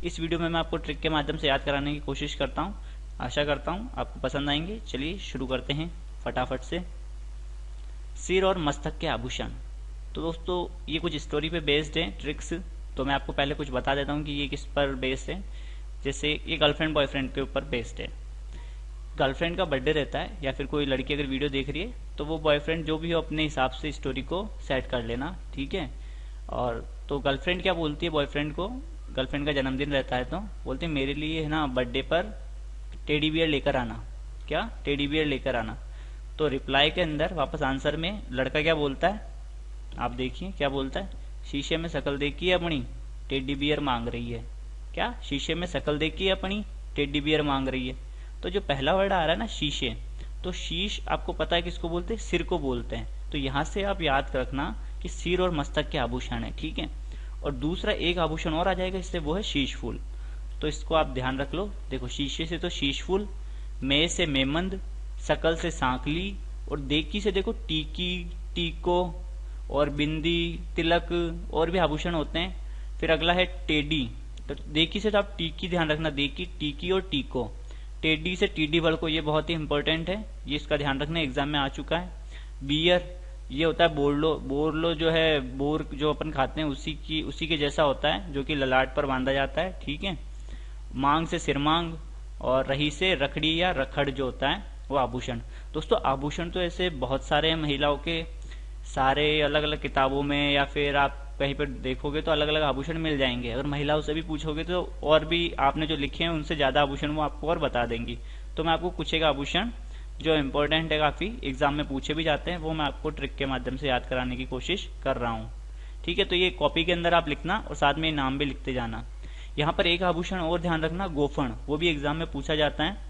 इस वीडियो में मैं आपको ट्रिक के माध्यम से याद कराने की कोशिश करता हूँ। आशा करता हूँ आपको पसंद आएंगे। चलिए शुरू करते हैं फटाफट से। सिर और मस्तक के आभूषण। तो दोस्तों ये कुछ स्टोरी पे बेस्ड है ट्रिक्स। तो मैं आपको पहले कुछ बता देता हूँ कि ये किस पर बेस्ड है। जैसे ये गर्लफ्रेंड बॉयफ्रेंड के ऊपर बेस्ड है। गर्लफ्रेंड का बर्थडे रहता है या फिर कोई लड़की अगर वीडियो देख रही है तो वो बॉयफ्रेंड जो भी हो अपने हिसाब से स्टोरी को सेट कर लेना, ठीक है। और तो गर्लफ्रेंड क्या बोलती है बॉयफ्रेंड को, गर्लफ्रेंड का जन्मदिन रहता है तो बोलते हैं मेरे लिए है ना बर्थडे पर टेडी बियर लेकर आना। क्या? टेडी बियर लेकर आना। तो रिप्लाई के अंदर वापस आंसर में लड़का क्या बोलता है, आप देखिए क्या बोलता है, शीशे में शक्ल देखी है अपनी, टेडी बियर मांग रही है। क्या? शीशे में शक्ल देखी है अपनी, टेडी बियर मांग रही है। तो जो पहला वर्ड आ रहा है ना शीशे, तो शीश आपको पता है किसको बोलते हैं, सिर को बोलते हैं। तो यहां से आप याद रखना कि सिर और मस्तक के आभूषण है, ठीक है। और दूसरा एक आभूषण और आ जाएगा इससे, वो है शीश फूल। तो इसको आप ध्यान रख लो। देखो शीशे से तो शीश फूल, मे से मेमंद, शकल से सांकली, और देखी से देखो टीकी, टीको और बिंदी, तिलक और भी आभूषण होते हैं। फिर अगला है टेडी। तो देखी से तो आप टीकी ध्यान रखना, देखी, टीकी और टीको। टेडी से टीडी बल को, ये बहुत ही इंपॉर्टेंट है, ये इसका ध्यान रखना, एग्जाम में आ चुका है। बियर ये होता है बोरलो। बोरलो जो है बोर जो अपन खाते हैं उसी के जैसा होता है, जो कि ललाट पर बांधा जाता है, ठीक है। मांग से सिरमांग, और रही से रखड़ी या रखड़ जो होता है वो आभूषण। दोस्तों आभूषण तो ऐसे बहुत सारे हैं महिलाओं के, सारे अलग अलग किताबों में या फिर आप कहीं पर देखोगे तो अलग अलग आभूषण मिल जाएंगे। अगर महिलाओं से भी पूछोगे तो और भी आपने जो लिखे हैं उनसे ज्यादा आभूषण वो आपको और बता देंगी। तो मैं आपको कुछ एक आभूषण जो इम्पोर्टेंट है, काफी एग्जाम में पूछे भी जाते हैं, वो मैं आपको ट्रिक के माध्यम से याद कराने की कोशिश कर रहा हूँ, ठीक है। तो ये कॉपी के अंदर आप लिखना और साथ में नाम भी लिखते जाना। यहाँ पर एक आभूषण और ध्यान रखना, गोफण, वो भी एग्जाम में पूछा जाता है।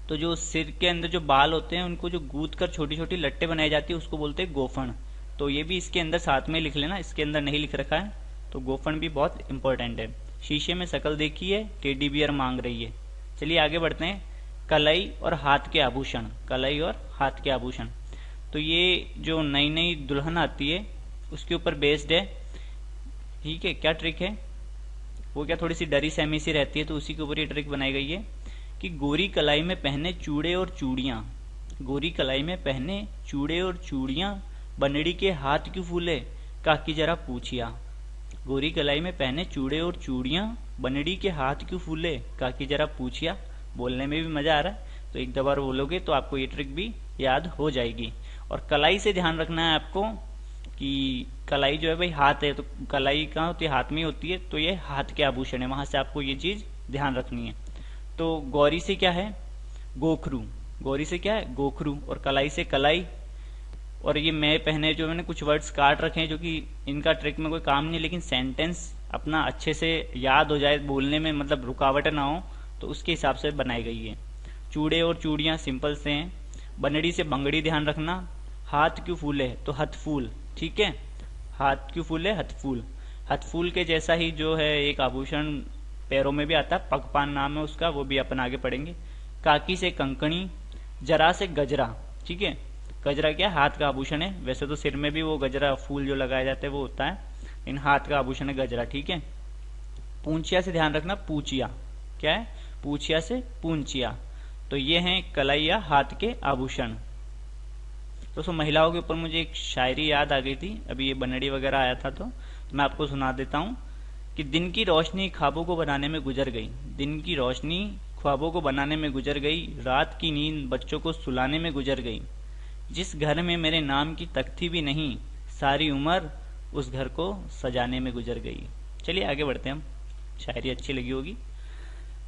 तो जो सिर के अंदर जो बाल होते हैं उनको जो गूंथ कर छोटी छोटी लट्टे बनाई जाती है उसको बोलते हैं गोफण। तो ये भी इसके अंदर साथ में लिख लेना, इसके अंदर नहीं लिख रखा है। तो गोफण भी बहुत इंपॉर्टेंट है। शीशे में शक्ल देखी है, टेडी बियर मांग रही है। चलिए आगे बढ़ते हैं। कलाई और हाथ के आभूषण। कलाई और हाथ के आभूषण, तो ये जो नई नई दुल्हन आती है उसके ऊपर बेस्ड है, ठीक है। क्या ट्रिक है वो, क्या थोड़ी सी डरी सहमी सी रहती है तो उसी के ऊपर ये ट्रिक बनाई गई है कि गोरी कलाई में पहने चूड़े और चूड़ियां, गोरी कलाई में पहने चूड़े और चूड़ियां, बनड़ी के हाथ क्यों फूले, काकी जरा पूछिया। गोरी कलाई में पहने चूड़े और चूड़ियां, बनड़ी के हाथ क्यों फूले, काकी जरा पूछिया। बोलने में भी मजा आ रहा है, तो एक दो बार बोलोगे तो आपको ये ट्रिक भी याद हो जाएगी। और कलाई से ध्यान रखना है आपको कि कलाई जो है भाई हाथ है, तो कलाई कहाँ होती है, हाथ में होती है। तो ये हाथ के आभूषण है, वहां से आपको ये चीज ध्यान रखनी है। तो गौरी से क्या है, गोखरू। गौरी से क्या है, गोखरू। और कलाई से कलाई। और ये मैं पहने जो मैंने कुछ वर्ड्स काट रखे हैं जो कि इनका ट्रिक में कोई काम नहीं, लेकिन सेंटेंस अपना अच्छे से याद हो जाए, बोलने में मतलब रुकावट ना हो, तो उसके हिसाब से बनाई गई है। चूड़े और चूड़ियां सिंपल से हैं। बनड़ी से बंगड़ी ध्यान रखना। हाथ क्यों फूले, तो हथफूल, ठीक है। हाथ क्यों फूले, हथफूल। हथफूल के जैसा ही जो है एक आभूषण पैरों में भी आता है, पगपान नाम है उसका, वो भी अपन आगे पढ़ेंगे। काकी से कंकणी, जरा से गजरा, ठीक है। गजरा क्या, हाथ का आभूषण है। वैसे तो सिर में भी वो गजरा फूल जो लगाया जाता है वो होता है, इन हाथ का आभूषण है गजरा, ठीक है। पूंछिया से ध्यान रखना, पूचिया। क्या है, पूछिया से पूंछिया। तो ये हैं कलाई या हाथ के आभूषण। दोस्तों महिलाओं के ऊपर मुझे एक शायरी याद आ गई थी, अभी ये बनड़ी वगैरह आया था तो मैं आपको सुना देता हूँ कि दिन की रोशनी ख्वाबों को बनाने में गुजर गई, दिन की रोशनी ख्वाबों को बनाने में गुजर गई, रात की नींद बच्चों को सुलाने में गुजर गई। जिस घर में मेरे नाम की तख्ती भी नहीं, सारी उम्र उस घर को सजाने में गुजर गई। चलिए आगे बढ़ते हैं हम, शायरी अच्छी लगी होगी।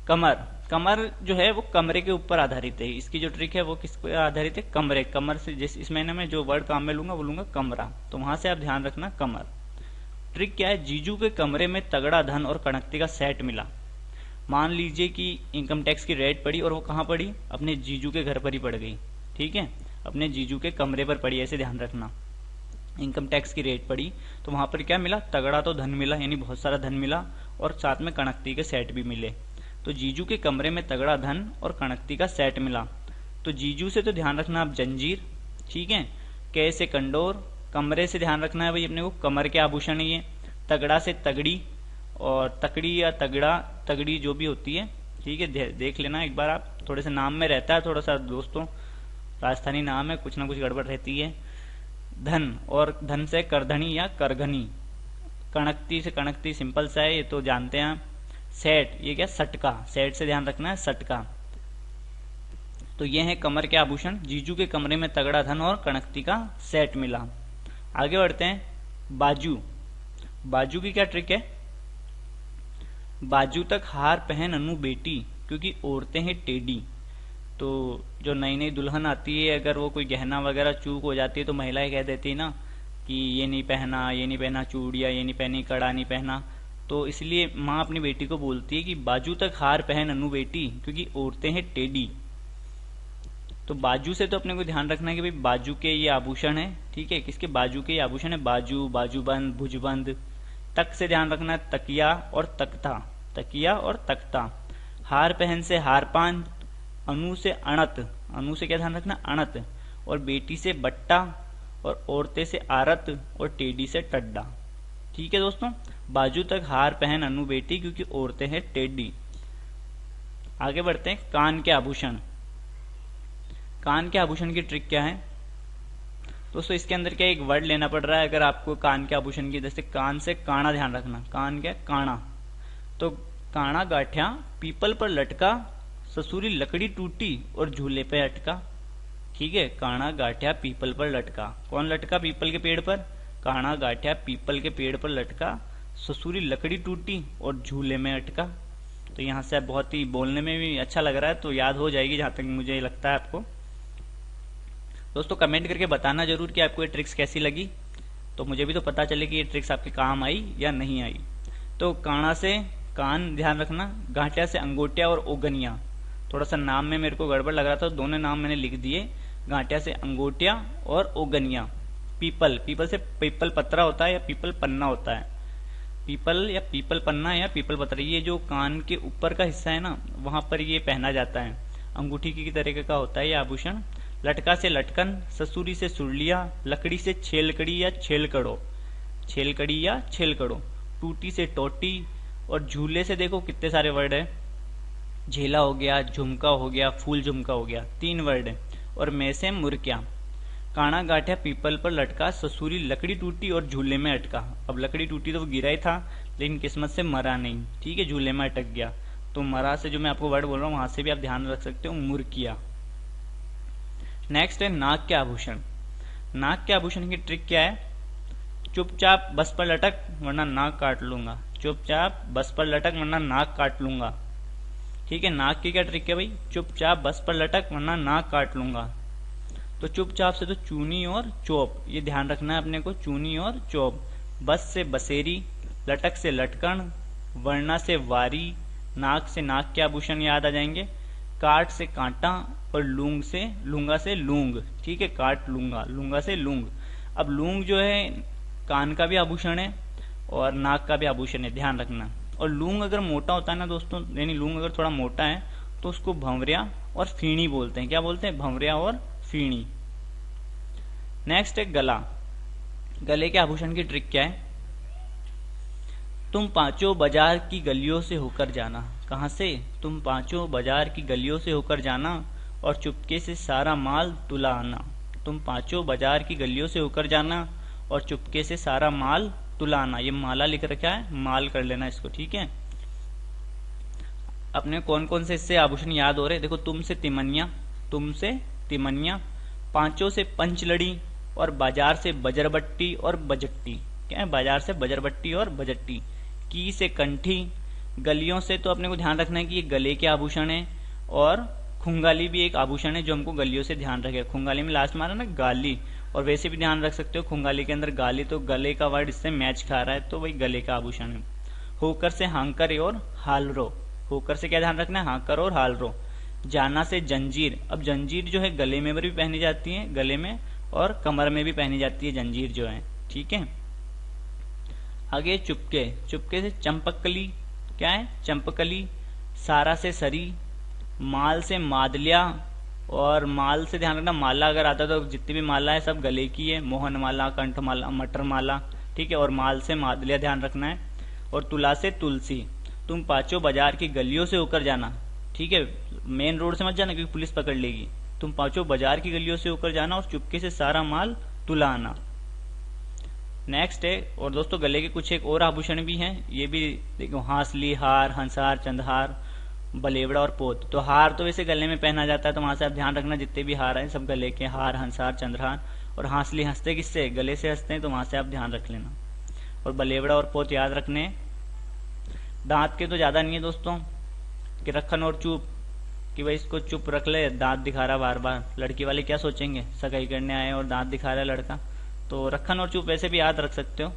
कमर। कमर जो है वो कमरे के ऊपर आधारित है। इसकी जो ट्रिक है वो किस पर आधारित है, कमरे। कमर से जिस इस महीने में जो वर्ड काम में लूंगा वो लूंगा कमरा, तो वहां से आप ध्यान रखना कमर। ट्रिक क्या है, जीजू के कमरे में तगड़ा धन और कनकती का सेट मिला। मान लीजिए कि इनकम टैक्स की रेड पड़ी और वो कहाँ पड़ी, अपने जीजू के घर पर ही पड़ गई, ठीक है, अपने जीजू के कमरे पर पड़ी, ऐसे ध्यान रखना। इनकम टैक्स की रेट पड़ी तो वहां पर क्या मिला, तगड़ा तो धन मिला, यानी बहुत सारा धन मिला, और साथ में कनकती के सेट भी मिले। तो जीजू के कमरे में तगड़ा धन और कनकती का सेट मिला। तो जीजू से तो ध्यान रखना आप जंजीर, ठीक है। कै से कंडोर, कमरे से ध्यान रखना है भाई अपने को कमर के आभूषण है ये। तगड़ा से तगड़ी, और तकड़ी या तगड़ा, तगड़ी जो भी होती है, ठीक है, देख लेना एक बार आप, थोड़े से नाम में रहता है थोड़ा सा दोस्तों, राजस्थानी नाम है, कुछ ना कुछ गड़बड़ रहती है। धन, और धन से करधनी या करघनी। कणकती से कणकती सिंपल सा है, ये तो जानते हैं आप। सेट, ये क्या, सटका, सेट से ध्यान रखना है, सटका। तो ये है कमर के आभूषण। जीजू के कमरे में तगड़ा धन और कणकती का सेट मिला। आगे बढ़ते हैं। बाजू, बाजू की क्या ट्रिक है। बाजू तक हार पहन अनु बेटी, क्योंकि औरतें हैं टेढ़ी। तो जो नई नई दुल्हन आती है, अगर वो कोई गहना वगैरह चूक हो जाती है तो महिलाएं कह देती है ना कि ये नहीं पहना, ये नहीं पहना चूड़िया, ये नहीं पहनी, कड़ा नहीं पहना। तो इसलिए माँ अपनी बेटी को बोलती है कि बाजू तक हार पहन अनु बेटी, क्योंकि औरतें हैं टेढ़ी। तो बाजू से तो अपने को ध्यान रखना है कि भाई बाजू के ये आभूषण है, ठीक है, किसके, बाजू के ये आभूषण है। बाजू, बाजूबंद, भुजबंद। तक से ध्यान रखना है, तकिया और तख्ता, तकिया और तख्ता। हार पहन से हारपान, अनु से अणत, अनु से क्या ध्यान रखना, अणत, और बेटी से बट्टा, और औरतें से आरत, और टेढ़ी से टड्डा। ठीक है दोस्तों, बाजू तक हार पहन अनु बेटी, क्योंकि औरतें हैं टेढ़ी। आगे बढ़ते हैं। कान के आभूषण। कान के आभूषण की ट्रिक क्या है दोस्तों, इसके अंदर क्या एक वर्ड लेना पड़ रहा है अगर आपको कान के आभूषण की। जैसे कान से काना, ध्यान रखना, कान क्या, काना। तो काना गाठिया पीपल पर लटका, ससुरी लकड़ी टूटी और झूले पे अटका। ठीक है, काना गाठिया पीपल पर लटका, कौन लटका, पीपल के पेड़ पर। काना गाठिया पीपल के पेड़ पर लटका, ससुरी लकड़ी टूटी और झूले में अटका। तो यहाँ से बहुत ही बोलने में भी अच्छा लग रहा है, तो याद हो जाएगी जहां तक मुझे लगता है आपको। दोस्तों कमेंट करके बताना जरूर कि आपको ये ट्रिक्स कैसी लगी, तो मुझे भी तो पता चले कि ये ट्रिक्स आपके काम आई या नहीं आई। तो काना से कान ध्यान रखना, गांठिया से अंगोटिया और ओगनिया। थोड़ा सा नाम में मेरे को गड़बड़ लग रहा था, दोनों नाम मैंने लिख दिए, गांठिया से अंगोटिया और ओगनिया। पीपल, पीपल से पीपल पत्रा होता है या पीपल पन्ना होता है, पीपल या पीपल पन्ना या पीपल पत्रा, ये जो कान के ऊपर का हिस्सा है ना, वहां पर ये पहना जाता है, अंगूठी की तरीके का होता है ये आभूषण। लटका से लटकन, ससुरी से सुरलिया, लकड़ी से छेलकड़ी या छेलकड़ो, छेलकड़ी या छेलकड़ो, टूटी से टोटी, और झूले से देखो कितने सारे वर्ड है, झेला हो गया, झुमका हो गया, फूल झुमका हो गया, 3 वर्ड है, और में से मुरकिया। काना गाठिया पीपल पर लटका, ससुरी लकड़ी टूटी और झूले में अटका। अब लकड़ी टूटी तो वो गिरा ही था, लेकिन किस्मत से मरा नहीं, ठीक है, झूले में अटक गया। तो मरा से जो मैं आपको वर्ड बोल रहा हूँ वहां से भी आप ध्यान रख सकते हो, मुरकिया। नेक्स्ट है नाक के आभूषण। नाक के आभूषण की ट्रिक क्या है, चुपचाप बस पर लटक वरना नाक काट लूंगा, चुपचाप बस पर लटक वरना नाक काट लूंगा। ठीक है, नाक की क्या ट्रिक है भाई, चुपचाप बस पर लटक वरना नाक काट लूंगा। तो चुपचाप से तो चूनी और चोप, ये ध्यान रखना है अपने को, चूनी और चोप। बस से बसेरी, लटक से लटकन, वरना से वारी, नाक से नाक के आभूषण याद आ जाएंगे, काट से कांटा, और लूंग से लूंगा से लूंग। ठीक है, काट लूंगा, लूंगा से लूंग। अब लूंग जो है कान का भी आभूषण है और नाक का भी आभूषण है, ध्यान रखना। और लूंग अगर मोटा होता है ना दोस्तों, यानी लूंग अगर थोड़ा मोटा है तो उसको भंवरिया और फीणी बोलते हैं। क्या बोलते हैं, भंवरिया और फीणी। नेक्स्ट है गला। गले के आभूषण की ट्रिक क्या है, तुम पांचों बाजार की गलियों से होकर जाना। कहां से, तुम पांचों बाजार की गलियों से होकर जाना और चुपके से सारा माल तुला आना। तुम पांचों बाजार की गलियों से होकर जाना और चुपके से सारा माल तुला आना। ये माला लिख रखा है, माल कर लेना इसको, ठीक है। अपने कौन कौन से इससे आभूषण याद हो रहे, देखो, तुम से तिमनिया, तुम से तिमनिया, पांचों से पंचलड़ी, और बाजार से बजरबट्टी और बजट्टी। क्या है, बाजार से बजरबट्टी और बजट्टी। की से कंठी, गलियों से तो अपने को ध्यान रखना है कि ये गले के आभूषण है, और खुंगाली भी एक आभूषण है जो हमको गलियों से ध्यान रखे। खुंगाली में लास्ट मारा ना गाली, और वैसे भी ध्यान रख सकते हो खुंगाली के अंदर गाली, तो गले का वर्ड इससे मैच खा रहा है, तो वही गले का आभूषण है। होकर से हांकर और हालरो, होकर से क्या ध्यान रखना है, हांकर और हालरो। जाना से जंजीर, अब जंजीर जो है गले में भी पहनी जाती है, गले में और कमर में भी पहनी जाती है जंजीर जो है, ठीक है। आगे चुपके, चुपके से चंपकली, क्या है, चंपकली। सारा से सरी, माल से मादलिया, और माल से ध्यान रखना, माला अगर आता तो जितनी भी माला है सब गले की है, मोहन माला, कंठ माला, मटर माला, ठीक है। और माल से मादलिया ध्यान रखना है। और तुला से तुलसी। तुम पांचों बाजार की गलियों से होकर जाना, ठीक है, मेन रोड से मत जाना क्योंकि पुलिस पकड़ लेगी। तुम पांचों बाजार की गलियों से होकर जाना और चुपके से सारा माल तुला आना। नेक्स्ट है, और दोस्तों गले के कुछ एक और आभूषण भी हैं, ये भी देखो, हांसली, हार, हंसहार, चंद्रहार, बलेवड़ा और पोत। तो हार तो वैसे गले में पहना जाता है, तो वहां से आप ध्यान रखना जितने भी हार हैं सब गले के, हार, हंसहार, चंद्रहार। और हांसली हंसते किससे, गले से हंसते हैं, तो वहां से आप ध्यान रख लेना। और बलेवड़ा और पोत याद रखने। दांत के तो ज्यादा नहीं है दोस्तों, कि रखन और चुप, कि भाई इसको चुप रख ले, दांत दिखा रहा बार बार, लड़की वाले क्या सोचेंगे, सगाई करने आए और दांत दिखा रहा है लड़का। तो रखन और चुप वैसे भी याद रख सकते हो,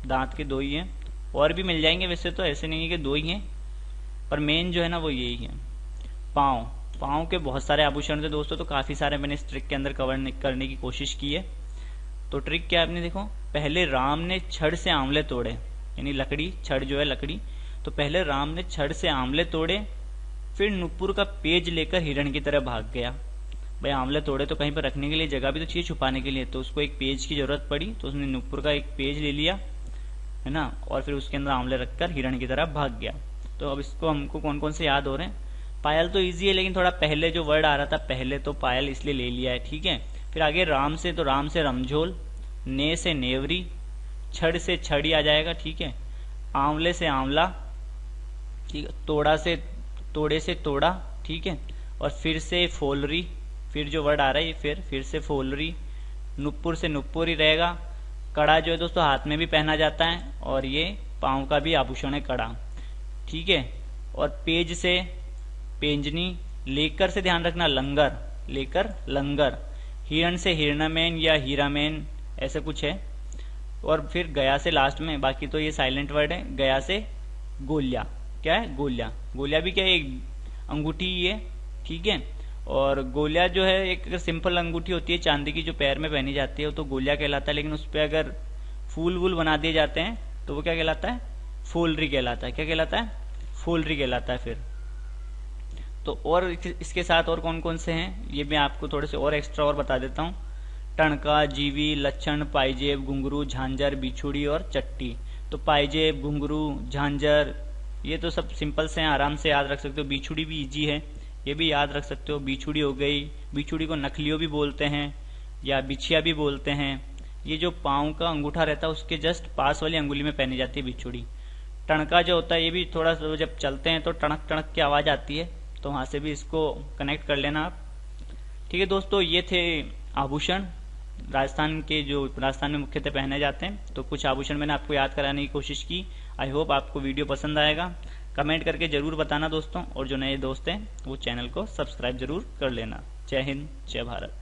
दांत के दो ही हैं, और भी मिल जाएंगे वैसे, तो ऐसे नहीं है कि दो ही हैं, पर मेन जो है ना वो यही है। पाँव, पाँव के बहुत सारे आभूषण थे दोस्तों, तो काफी सारे मैंने इस ट्रिक के अंदर कवर करने की कोशिश की है। तो ट्रिक क्या आपने देखो, पहले राम ने छड़ से आंवले तोड़े, यानी लकड़ी, छड़ जो है लकड़ी, तो पहले राम ने छड़ से आंवले तोड़े, फिर नुपुर का पेज लेकर हिरण की तरह भाग गया। भाई आंवले तोड़े तो कहीं पर रखने के लिए जगह भी तो चाहिए छुपाने के लिए, तो उसको एक पेज की जरूरत पड़ी, तो उसने नुपुर का एक पेज ले लिया, है ना, और फिर उसके अंदर आंवले रखकर हिरण की तरह भाग गया। तो अब इसको हमको कौन कौन से याद हो रहे हैं। पायल तो इजी है, लेकिन थोड़ा पहले जो वर्ड आ रहा था पहले, तो पायल इसलिए ले लिया है, ठीक है। फिर आगे राम से, तो राम से रमझोल, ने से नेवरी, छड़ से छड़ी आ जाएगा, ठीक है, आंवले से आंवला, ठीक है, तोड़ा से, तोड़े से तोड़ा, ठीक है, और फिर से फोलरी, फिर जो वर्ड आ रहा है ये फिर से फोलरी, नुपुर से नुपुर ही रहेगा। कड़ा जो है दोस्तों हाथ में भी पहना जाता है, और ये पांव का भी आभूषण है कड़ा, ठीक है। और पेज से पेंजनी, लेकर से ध्यान रखना लंगर, लेकर लंगर, हिरण से हिरणामेन या हीरामेन ऐसे कुछ है। और फिर गया से लास्ट में, बाकी तो ये साइलेंट वर्ड है, गया से गोलिया, क्या है, गोलिया, गोलिया भी क्या है, एक अंगूठी ही है, ठीक है। और गोलिया जो है एक सिंपल अंगूठी होती है चांदी की जो पैर में पहनी जाती है, तो गोलिया कहलाता है, लेकिन उस पर अगर फूल वूल बना दिए जाते हैं तो वो क्या कहलाता है, फूलरी कहलाता है। क्या कहलाता है, फूलरी कहलाता है। फिर तो और इसके साथ और कौन कौन से हैं ये मैं आपको थोड़े से और एक्स्ट्रा और बता देता हूँ। टणका, जीवी, लक्षण, पाइजेब, घुंघरू, झांझर, बिछुड़ी और चट्टी। तो पाइजेब, घुंघरू, झांझर ये तो सब सिंपल से हैं, आराम से याद रख सकते हो। बिछुड़ी भी इजी है, ये भी याद रख सकते हो। बिछुड़ी हो गई, बिछुड़ी को नखलियो भी बोलते हैं या बिछिया भी बोलते हैं। ये जो पाँव का अंगूठा रहता है उसके जस्ट पास वाली अंगुली में पहनी जाती है बिछुड़ी। टणका जो होता है ये भी थोड़ा सा जब चलते हैं तो टणक टणक की आवाज आती है, तो वहां से भी इसको कनेक्ट कर लेना आप, ठीक है दोस्तों। ये थे आभूषण राजस्थान के जो राजस्थान में मुख्यतः पहने जाते हैं। तो कुछ आभूषण मैंने आपको याद कराने की कोशिश की। आई होप आपको वीडियो पसंद आएगा। कमेंट करके जरूर बताना दोस्तों, और जो नए दोस्त हैं वो चैनल को सब्सक्राइब जरूर कर लेना। जय हिंद, जय भारत।